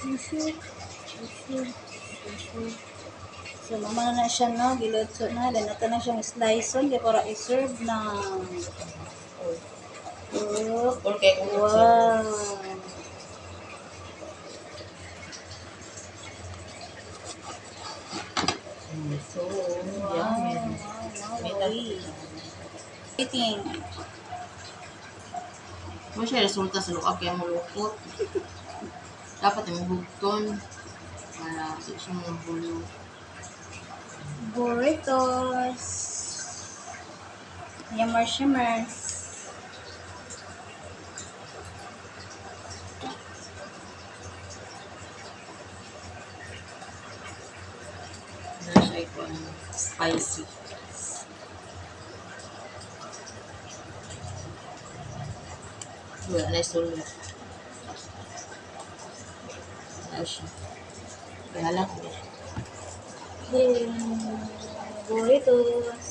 Sushi. Sushi. Sushi. So, mama na siya, no? Gilutso na. Then, ito na siyang slice on. Kaya para i-serve na. Oh, Okay, wow. So, Wow. yummy. Wow. Eating. Mo siya resulta sa lukak kaya malukot. Dapat yung hugton. Para sa siya mga bulo. Burritos. Shimmers. Na siya ito spicy. Wala na sulit. Wala siya. Kaya lang. Burritos.